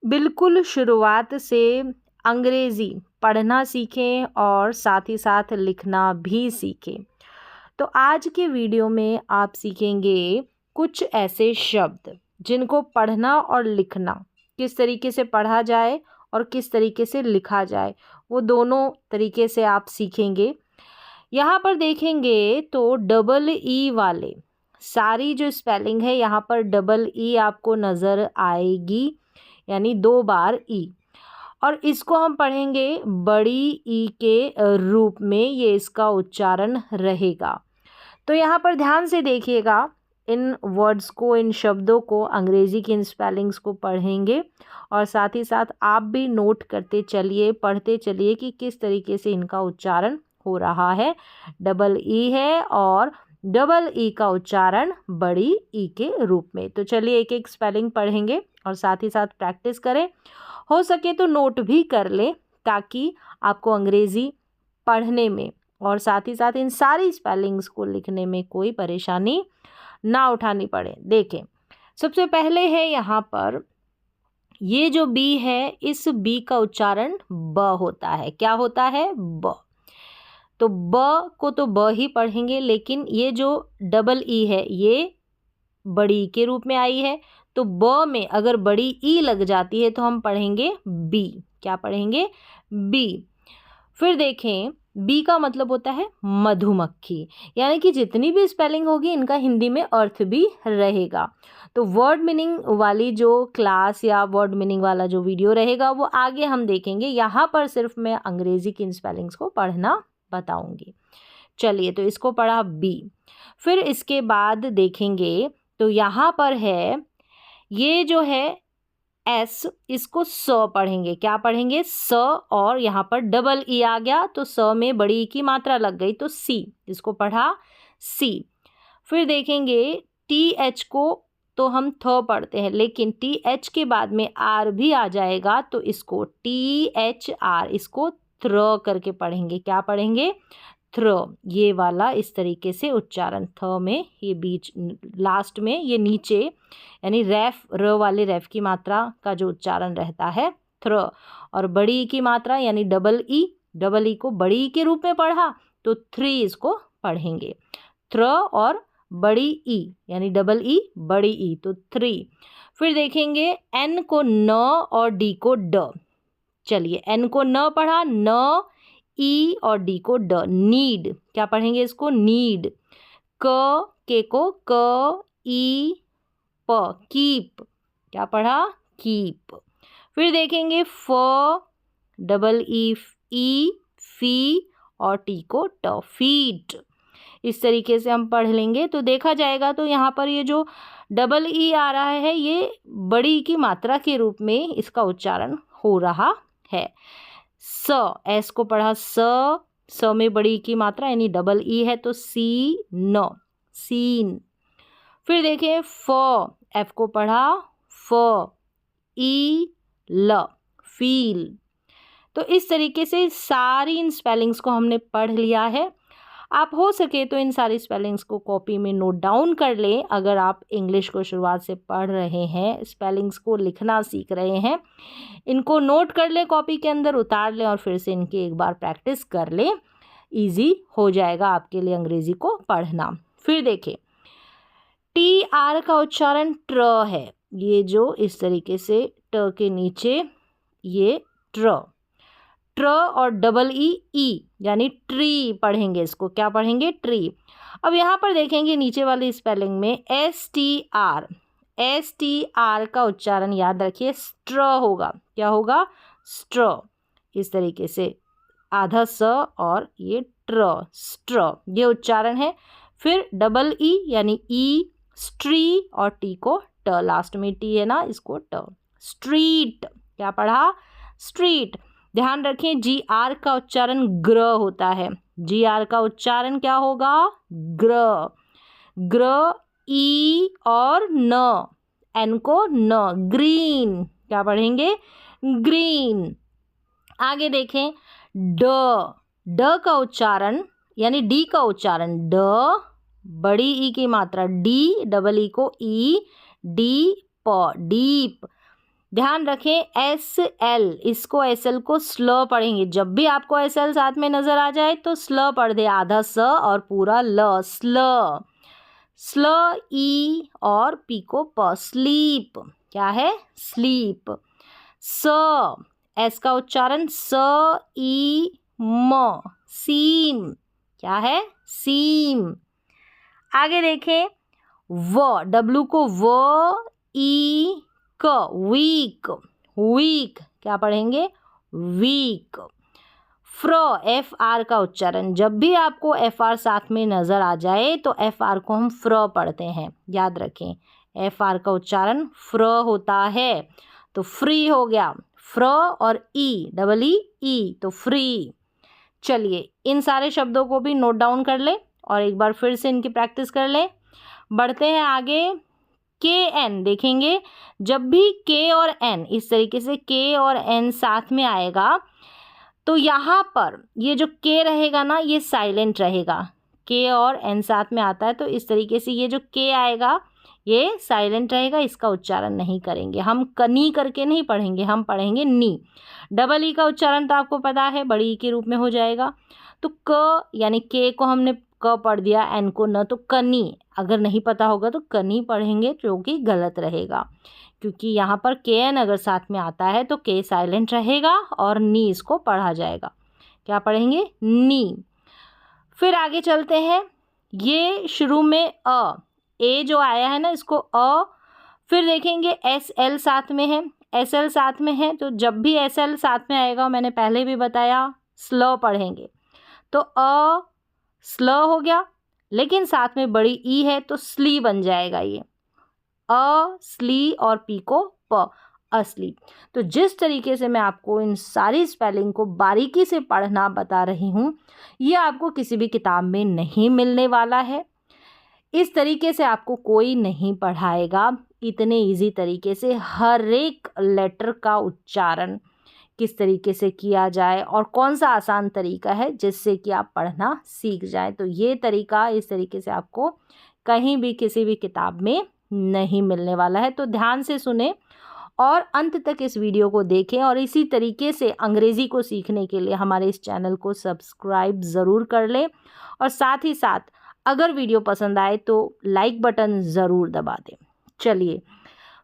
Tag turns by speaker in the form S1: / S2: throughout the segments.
S1: बिल्कुल शुरुआत से अंग्रेज़ी पढ़ना सीखें और साथ ही साथ लिखना भी सीखें। तो आज के वीडियो में आप सीखेंगे कुछ ऐसे शब्द जिनको पढ़ना और लिखना किस तरीके से पढ़ा जाए और किस तरीके से लिखा जाए, वो दोनों तरीके से आप सीखेंगे। यहाँ पर देखेंगे तो डबल ई वाले सारी जो स्पेलिंग है यहाँ पर डबल ई आपको नज़र आएगी, यानी 2 बार ई, और इसको हम पढ़ेंगे बड़ी ई के रूप में, ये इसका उच्चारण रहेगा। तो यहाँ पर ध्यान से देखिएगा, इन वर्ड्स को, इन शब्दों को, अंग्रेज़ी की इन स्पेलिंग्स को पढ़ेंगे और साथ ही साथ आप भी नोट करते चलिए, पढ़ते चलिए कि किस तरीके से इनका उच्चारण हो रहा है। डबल ई है और डबल ई का उच्चारण बड़ी ई के रूप में। तो चलिए एक एक स्पेलिंग पढ़ेंगे और साथ ही साथ प्रैक्टिस करें। हो सके तो नोट भी कर लें ताकि आपको अंग्रेज़ी पढ़ने में और साथ ही साथ इन सारी स्पेलिंग्स को लिखने में कोई परेशानी ना उठानी पड़े। देखें, सबसे पहले है यहाँ पर ये जो बी है, इस बी का उच्चारण ब होता है। क्या होता है? ब। तो ब को तो ब ही पढ़ेंगे, लेकिन ये जो डबल ई है ये बड़ी के रूप में आई है, तो ब में अगर बड़ी ई लग जाती है तो हम पढ़ेंगे बी। क्या पढ़ेंगे? बी। फिर देखें, बी का मतलब होता है मधुमक्खी, यानी कि जितनी भी स्पेलिंग होगी इनका हिंदी में अर्थ भी रहेगा। तो वर्ड मीनिंग वाली जो क्लास या वर्ड मीनिंग वाला जो वीडियो रहेगा वो आगे हम देखेंगे। यहाँ पर सिर्फ मैं अंग्रेज़ी की इन स्पेलिंग्स को पढ़ना बताऊंगी। चलिए, तो इसको पढ़ा बी। फिर इसके बाद देखेंगे तो यहाँ पर है ये जो है एस, इसको स पढ़ेंगे। क्या पढ़ेंगे? स, और यहाँ पर डबल ई आ गया तो स में बड़ी ई की मात्रा लग गई तो सी, इसको पढ़ा सी। फिर देखेंगे टी एच को तो हम थ पढ़ते हैं, लेकिन टी एच के बाद में आर भी आ जाएगा तो इसको टी एच आर, इसको थ्र करके पढ़ेंगे। क्या पढ़ेंगे? थ्र। ये वाला इस तरीके से उच्चारण, थ में ये बीच लास्ट में ये नीचे, यानी रैफ, र वाले रैफ की मात्रा का जो उच्चारण रहता है थ्र, और बड़ी ई की मात्रा यानी डबल ई को बड़ी ई के रूप में पढ़ा तो थ्री इसको पढ़ेंगे। थ्र और बड़ी ई यानी डबल ई बड़ी ई, तो थ्री। फिर देखेंगे एन को न और डी को ड। चलिए, एन को न पढ़ा, न, ई और डी को ड, नीड। क्या पढ़ेंगे इसको? नीड। क के को क, ई प, कीप। क्या पढ़ा? कीप। फिर देखेंगे फ, डबल ई फी और टी को ट, फीट। इस तरीके से हम पढ़ लेंगे तो देखा जाएगा तो यहाँ पर ये जो डबल ई आ रहा है ये बड़ी की मात्रा के रूप में इसका उच्चारण हो रहा है। स, एस को पढ़ा स में बड़ी की मात्रा यानी डबल ई है तो सी न, सीन। फिर देखें फ, एफ को पढ़ा फ, ई ल, फील। तो इस तरीके से सारी इन स्पेलिंग्स को हमने पढ़ लिया है। आप हो सके तो इन सारी स्पेलिंग्स को कॉपी में नोट डाउन कर लें। अगर आप इंग्लिश को शुरुआत से पढ़ रहे हैं, स्पेलिंग्स को लिखना सीख रहे हैं, इनको नोट कर लें, कॉपी के अंदर उतार लें और फिर से इनकी एक बार प्रैक्टिस कर लें। ईजी हो जाएगा आपके लिए अंग्रेज़ी को पढ़ना। फिर देखें, टी आर का उच्चारण ट्र है। ये जो इस तरीके से ट के नीचे ये ट्र और डबल ई यानी ट्री पढ़ेंगे इसको। क्या पढ़ेंगे? ट्री। अब यहाँ पर देखेंगे नीचे वाली स्पेलिंग में एस टी आर का उच्चारण याद रखिए स्ट्र होगा। क्या होगा? स्ट्र। इस तरीके से आधा स और ये ट्र, स्ट्र, ये उच्चारण है। फिर डबल ई यानी ई, स्ट्री और टी को ट, लास्ट में टी है ना, इसको ट, स्ट्रीट। क्या पढ़ा? स्ट्रीट। ध्यान रखें जी आर का उच्चारण ग्र होता है। जी आर का उच्चारण क्या होगा? ग्र। ग्र, ई और न, एन को न, ग्रीन। क्या पढ़ेंगे? ग्रीन। आगे देखें ड का उच्चारण यानी डी का उच्चारण ड, बड़ी ई की मात्रा डी, डबल ई को ई, डी प, डीप। ध्यान रखें एस एल, इसको एस एल को स्ल पढ़ेंगे। जब भी आपको एस एल साथ में नजर आ जाए तो स्ल पढ़ दे, आधा स और पूरा ल, स्ल। स्ल ई और पी को प, स्लीप। क्या है? स्लीप। स, एस का उच्चारण स ई म, सीम। क्या है? सीम। आगे देखें व, डब्लू को व ई क, वीक। वीक क्या पढ़ेंगे? वीक। फ्र, एफ आर का उच्चारण, जब भी आपको एफ आर साथ में नजर आ जाए तो एफ आर को हम फ्र पढ़ते हैं, याद रखें। एफ आर का उच्चारण फ्र होता है, तो फ्री हो गया। फ्र और ई, डबल ई, तो फ्री। चलिए इन सारे शब्दों को भी नोट डाउन कर ले और एक बार फिर से इनकी प्रैक्टिस कर ले। बढ़ते हैं आगे। के एन देखेंगे, जब भी के और एन, इस तरीके से के और एन साथ में आएगा तो यहाँ पर ये जो के रहेगा ना, ये साइलेंट रहेगा। के और एन साथ में आता है तो इस तरीके से ये जो के आएगा ये साइलेंट रहेगा, इसका उच्चारण नहीं करेंगे। हम कनी करके नहीं पढ़ेंगे, हम पढ़ेंगे नी। डबल ई का उच्चारण तो आपको पता है, बड़ी ई के रूप में हो जाएगा। तो क यानी के को हमने क पढ़ दिया, एन को न, तो कनी। अगर नहीं पता होगा तो कनी पढ़ेंगे, जो कि गलत रहेगा, क्योंकि यहाँ पर के एन अगर साथ में आता है तो के साइलेंट रहेगा और नी इसको पढ़ा जाएगा। क्या पढ़ेंगे? नी। फिर आगे चलते हैं। ये शुरू में अ, ए जो आया है ना, इसको अ, फिर देखेंगे एस एल साथ में है, एस एल साथ में है, तो जब भी एस एल साथ में आएगा, मैंने पहले भी बताया, स्लो पढ़ेंगे। तो अ स्ल हो गया, लेकिन साथ में बड़ी ई है तो स्ली बन जाएगा ये। अ, स्ली और पी को प, असली। तो जिस तरीके से मैं आपको इन सारी स्पेलिंग को बारीकी से पढ़ना बता रही हूँ, ये आपको किसी भी किताब में नहीं मिलने वाला है। इस तरीके से आपको कोई नहीं पढ़ाएगा, इतने इजी तरीके से हर एक लेटर का उच्चारण किस तरीके से किया जाए और कौन सा आसान तरीका है जिससे कि आप पढ़ना सीख जाएं। तो ये तरीका इस तरीके से आपको कहीं भी किसी भी किताब में नहीं मिलने वाला है। तो ध्यान से सुने और अंत तक इस वीडियो को देखें, और इसी तरीके से अंग्रेज़ी को सीखने के लिए हमारे इस चैनल को सब्सक्राइब ज़रूर कर लें, और साथ ही साथ अगर वीडियो पसंद आए तो लाइक बटन ज़रूर दबा दें। चलिए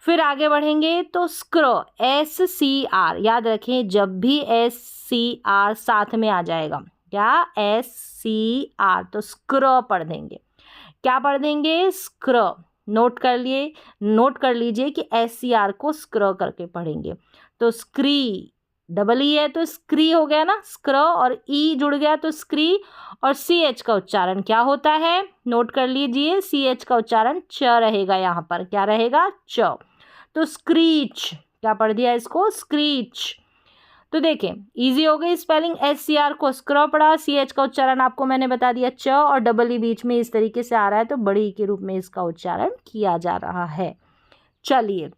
S1: फिर आगे बढ़ेंगे। तो स्क्र, एस सी आर, याद रखें जब भी एस सी आर साथ में आ जाएगा, क्या? एस सी आर, तो स्क्र पढ़ देंगे। क्या पढ़ देंगे? स्क्र। नोट कर लीजिए कि एस सी आर को स्क्र करके पढ़ेंगे। तो स्क्री, डबल ई है तो स्क्री हो गया ना, स्क्र, और ई जुड़ गया तो स्क्री। और सी एच का उच्चारण क्या होता है? नोट कर लीजिए, सी एच का उच्चारण च रहेगा, यहाँ पर क्या रहेगा? च। तो स्क्रीच, क्या पढ़ दिया इसको? स्क्रीच। तो देखें इजी हो गई स्पेलिंग। एस सी आर को स्क्र पढ़ा, सी एच का उच्चारण आपको मैंने बता दिया च, और डबल ई बीच में इस तरीके से आ रहा है तो बड़ी ई के रूप में इसका उच्चारण किया जा रहा है। चलिए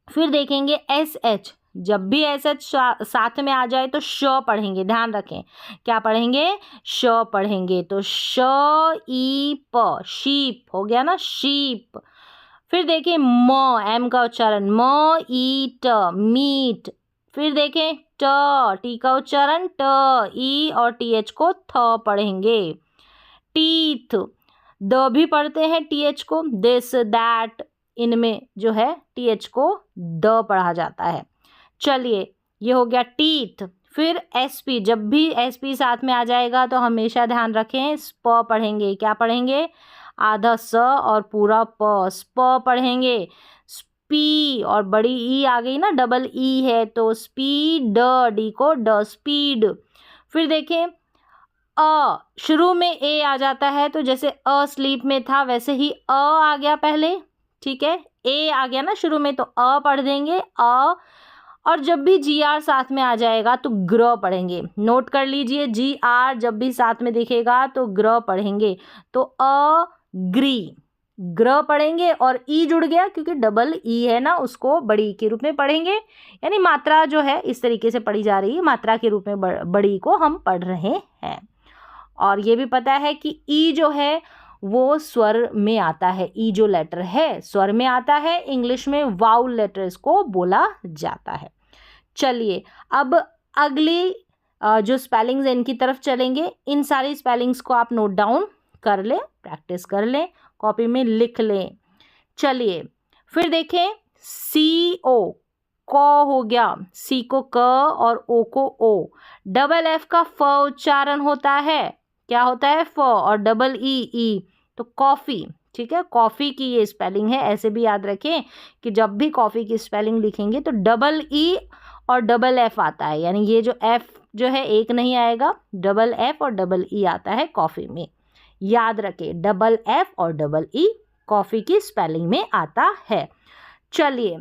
S1: फिर देखेंगे एस एच, जब भी एस एच साथ में आ जाए तो श पढ़ेंगे। ध्यान रखें क्या पढ़ेंगे? श पढ़ेंगे। तो श ई प, शीप हो गया ना, शीप। फिर देखें म, एम का उच्चारण म ई ट, मीट। फिर देखें ट, टी का उच्चारण ट, ई और टी एच को थ पढ़ेंगे। टीथ, द भी पढ़ते हैं टी एच को, दिस दैट, इनमें जो है टी एच को द पढ़ा जाता है। चलिए ये हो गया टीथ। फिर एस पी, जब भी एस पी साथ में आ जाएगा तो हमेशा ध्यान रखें स्प पढ़ेंगे। क्या पढ़ेंगे? आधा स और पूरा प, स्प पढ़ेंगे। स्पी, और बड़ी ई आ गई ना, डबल ई है तो स्पीड, डी को ड, स्पीड। फिर देखें अ, शुरू में ए आ जाता है तो जैसे अ स्लीप में था वैसे ही अ आ गया पहले, ठीक है, ए आ गया ना शुरू में तो अ पढ़ देंगे अ। और जब भी जी आर साथ में आ जाएगा तो ग्र पढ़ेंगे। नोट कर लीजिए, जी आर जब भी साथ में दिखेगा तो ग्र पढ़ेंगे। तो अ ग्री, ग्र पढ़ेंगे, और ई जुड़ गया क्योंकि डबल ई है ना, उसको बड़ी के रूप में पढ़ेंगे। यानी मात्रा जो है इस तरीके से पढ़ी जा रही है, मात्रा के रूप में बड़ी को हम पढ़ रहे हैं। और ये भी पता है कि ई जो है वो स्वर में आता है। ई जो लेटर है स्वर में आता है, इंग्लिश में वाउल लेटर इसको बोला जाता है। चलिए अब अगली जो स्पेलिंग्स इनकी तरफ चलेंगे। इन सारी स्पेलिंग्स को आप नोट डाउन कर लें, प्रैक्टिस कर लें, कॉपी में लिख लें। चलिए फिर देखें, सी ओ, क हो गया, सी को क और ओ को ओ। डबल एफ का फ उच्चारण होता है, क्या होता है? फ, और डबल ई, ई, तो कॉफ़ी। ठीक है, कॉफ़ी की ये स्पेलिंग है। ऐसे भी याद रखें कि जब भी कॉफ़ी की स्पेलिंग लिखेंगे तो डबल ई और डबल एफ आता है, यानी ये जो एफ जो है एक नहीं आएगा, डबल एफ और डबल ई आता है कॉफ़ी में। याद रखें, डबल एफ और डबल ई कॉफ़ी की स्पेलिंग में आता है। चलिए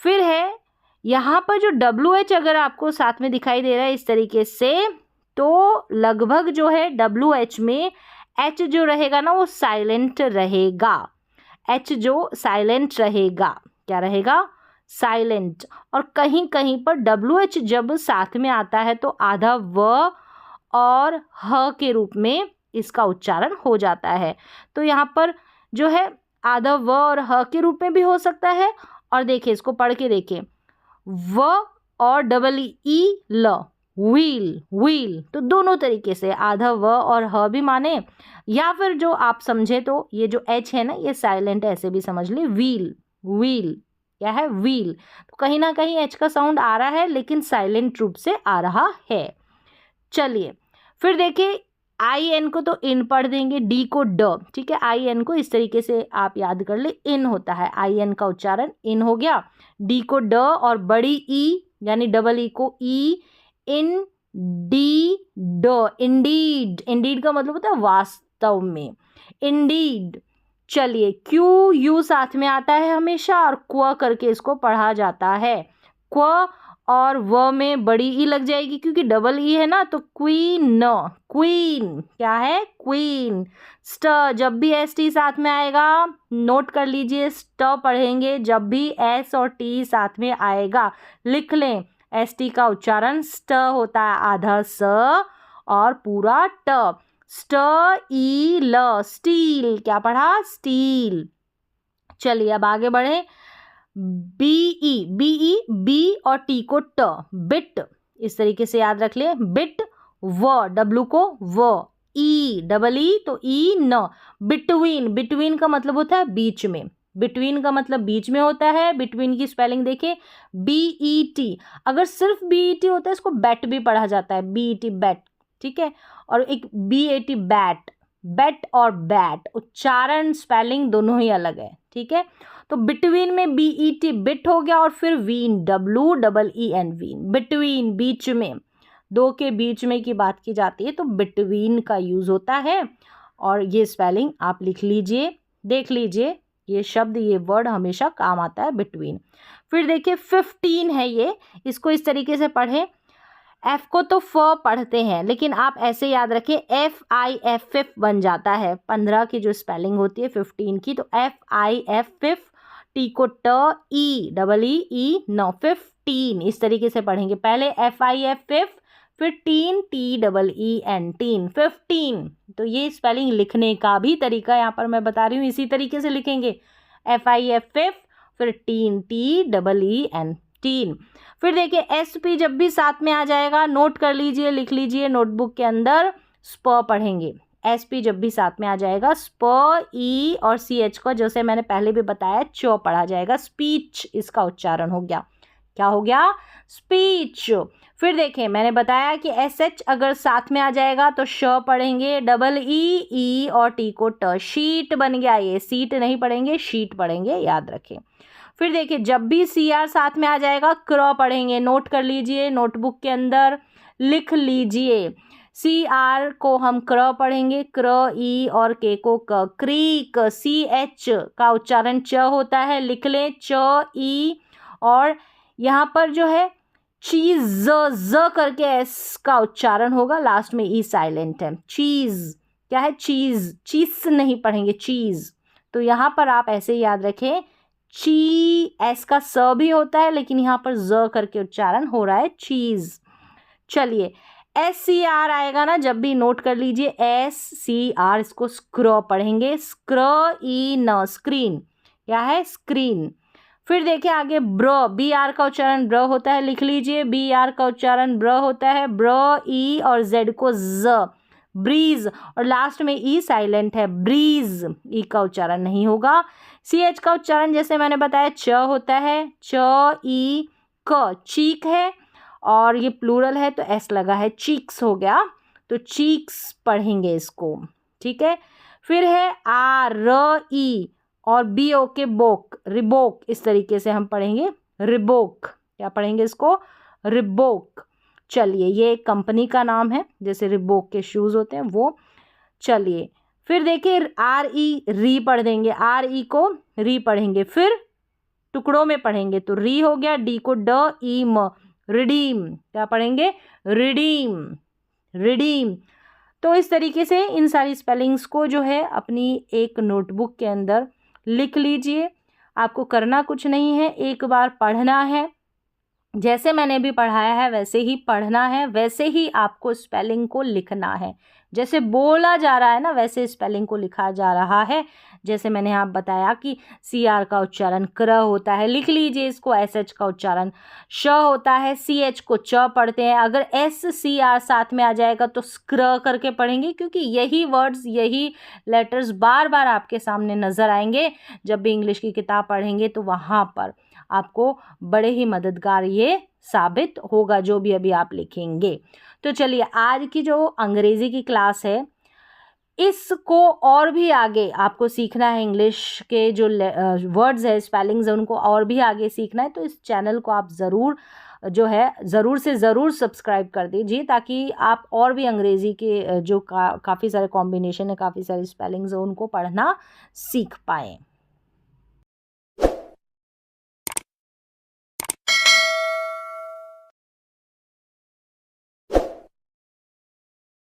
S1: फिर है यहाँ पर जो डब्ल्यू एच अगर आपको साथ में दिखाई दे रहा है इस तरीके से, तो लगभग जो है डब्ल्यू एच में एच जो रहेगा ना वो साइलेंट रहेगा। एच जो साइलेंट रहेगा, क्या रहेगा? साइलेंट। और कहीं कहीं पर डब्ल्यू एच जब साथ में आता है तो आधा व और ह के रूप में इसका उच्चारण हो जाता है। तो यहाँ पर जो है आधा व और ह के रूप में भी हो सकता है। और देखिए इसको पढ़ के देखिए, व और डबल ई ल, व्हील, व्हील, तो दोनों तरीके से आधा व और ह भी माने, या फिर जो आप समझे तो ये जो एच है ना ये साइलेंट है, ऐसे भी समझ ली, व्हील, व्हील, क्या है? व्हील। तो कहीं ना कहीं एच का साउंड आ रहा है लेकिन साइलेंट रूप से आ रहा है। चलिए फिर देखिए, आई एन को तो इन पढ़ देंगे, डी को ड। ठीक है, आई एन को इस तरीके से आप याद कर ले, इन होता है, आई एन का उच्चारण इन हो गया। डी को ड और बड़ी ई यानी डबल ई को ई, इन डी ड, इंडीड। इंडीड का मतलब होता है वास्तव में, इंडीड। चलिए क्यू यू साथ में आता है हमेशा और क्व करके इसको पढ़ा जाता है। क्व और व में बड़ी ई लग जाएगी क्योंकि डबल ई है ना, तो क्वीन, क्वीन, क्या है? क्वीन। स्ट, जब भी एस टी साथ में आएगा नोट कर लीजिए, स्ट पढ़ेंगे जब भी एस और टी साथ में आएगा, लिख लें। एस टी का उच्चारण स्ट होता है, आधा स और पूरा ट। स्ट ई ल, स्टील, क्या पढ़ा? स्टील। चलिए अब आगे बढ़े, बीई, बीई, बी और टी को ट, बिट, इस तरीके से याद रख ले, बिट। व, डब्लू को व, ई, डबल ई तो ई न। बिटवीन, बिटवीन का मतलब होता है बीच में, बिटवीन का मतलब बीच में होता है। बिटवीन की स्पेलिंग देखें, बी ई टी। अगर सिर्फ बी ई टी होता है इसको बैट भी पढ़ा जाता है, बी ई टी बैट। ठीक है, और एक B A T bat, bat और बैट, उच्चारण स्पेलिंग दोनों ही अलग है। ठीक है, तो बिटवीन में बी ई टी बिट हो गया, और फिर ween, W double E N, ween, between, बीच में, दो के बीच में की बात की जाती है तो बिटवीन का यूज होता है। और ये स्पेलिंग आप लिख लीजिए, देख लीजिए, ये शब्द, ये वर्ड हमेशा काम आता है, बिटवीन। फिर देखिए 15 है ये, इसको इस तरीके से पढ़ें, एफ को तो फ पढ़ते हैं लेकिन आप ऐसे याद रखें, एफ आई एफ, फिफ बन जाता है। 15 की जो स्पेलिंग होती है 15 की, तो एफ आई एफ, फिफ। टी को ट, ई, डबल ई, ई न, 15, इस तरीके से पढ़ेंगे। पहले एफ आई एफ, फिफ, फिर teen, T double E N, teen, 15। तो ये स्पेलिंग लिखने का भी तरीका यहाँ पर मैं बता रही हूँ, इसी तरीके से लिखेंगे, एफ आई एफ, फिफ, फिर teen, T double E N, teen. फिर देखिए एस पी जब भी साथ में आ जाएगा नोट कर लीजिए, लिख लीजिए नोटबुक के अंदर, स्प पढ़ेंगे। एस पी जब भी साथ में आ जाएगा, स्प, ई और सी एच को, जैसे मैंने पहले भी बताया, च पढ़ा जाएगा, स्पीच इसका उच्चारण हो गया। क्या हो गया? स्पीच। फिर देखें मैंने बताया कि एस एच अगर साथ में आ जाएगा तो श पढ़ेंगे, डबल ई, ई और टी को ट, शीट बन गया, ये सीट नहीं पढ़ेंगे, शीट पढ़ेंगे, याद रखें। फिर देखिए जब भी सी आर साथ में आ जाएगा क्र पढ़ेंगे, नोट कर लीजिए, नोटबुक के अंदर लिख लीजिए, सी आर को हम क्र पढ़ेंगे, क्र, ई और के को क, क्रीक। सी एच का उच्चारण च होता है, लिख लें, च, ई, और यहाँ पर जो है चीज, ज करके एस का उच्चारण होगा, लास्ट में ई साइलेंट है। चीज, क्या है? चीज, चीज नहीं पढ़ेंगे, चीज। तो यहाँ पर आप ऐसे याद रखें, ची, एस का स भी होता है लेकिन यहाँ पर ज करके उच्चारण हो रहा है, चीज। चलिए SCR आएगा ना, जब भी नोट कर लीजिए, SCR, इसको स्क्र पढ़ेंगे, स्क्र ई न, स्क्रीन, क्या है, स्क्रीन। फिर देखिए आगे ब्र, BR का उच्चारण ब्र होता है, लिख लीजिए, BR का उच्चारण ब्र होता है, ब्र, ई और Z को ज, ब्रीज, और लास्ट में ई साइलेंट है, ब्रीज, ई का उच्चारण नहीं होगा। CH का उच्चारण जैसे मैंने बताया च होता है, च ई क, चीक है, और ये प्लूरल है तो S लगा है, चीक्स हो गया, तो चीक्स पढ़ेंगे इसको, ठीक है। फिर है RE और BO के बोक, रिबोक, इस तरीके से हम पढ़ेंगे, रिबोक, क्या पढ़ेंगे इसको, रिबोक। चलिए, ये एक कंपनी का नाम है, जैसे रिबोक के शूज़ होते हैं वो। चलिए फिर देखिए RE, री पढ़ देंगे, RE को री पढ़ेंगे, फिर टुकड़ों में पढ़ेंगे, तो री हो गया, डी को ड, ई म, रिडीम, क्या पढ़ेंगे, रिडीम, रिडीम। तो इस तरीके से इन सारी स्पेलिंग्स को जो है अपनी एक नोटबुक के अंदर लिख लीजिए। आपको करना कुछ नहीं है, एक बार पढ़ना है, जैसे मैंने भी पढ़ाया है वैसे ही पढ़ना है, वैसे ही आपको स्पेलिंग को लिखना है, जैसे बोला जा रहा है ना वैसे स्पेलिंग को लिखा जा रहा है। जैसे मैंने आप बताया कि CR का उच्चारण क्र होता है, लिख लीजिए इसको, SH का उच्चारण श होता है, CH को च पढ़ते हैं, अगर SCR साथ में आ जाएगा तो स्क्र करके पढ़ेंगे, क्योंकि यही वर्ड्स, यही लेटर्स बार बार आपके सामने नज़र आएंगे जब भी इंग्लिश की किताब पढ़ेंगे, तो वहाँ पर आपको बड़े ही मददगार ये साबित होगा जो भी अभी आप लिखेंगे। तो चलिए, आज की जो अंग्रेज़ी की क्लास है, इसको और भी आगे आपको सीखना है, इंग्लिश के जो वर्ड्स है, स्पेलिंग्स है, उनको और भी आगे सीखना है, तो इस चैनल को आप ज़रूर जो है ज़रूर से ज़रूर सब्सक्राइब कर दीजिए, ताकि आप और भी अंग्रेज़ी के जो काफ़ी सारे कॉम्बिनेशन है, काफ़ी सारी स्पेलिंग्स है, उनको पढ़ना सीख पाएँ।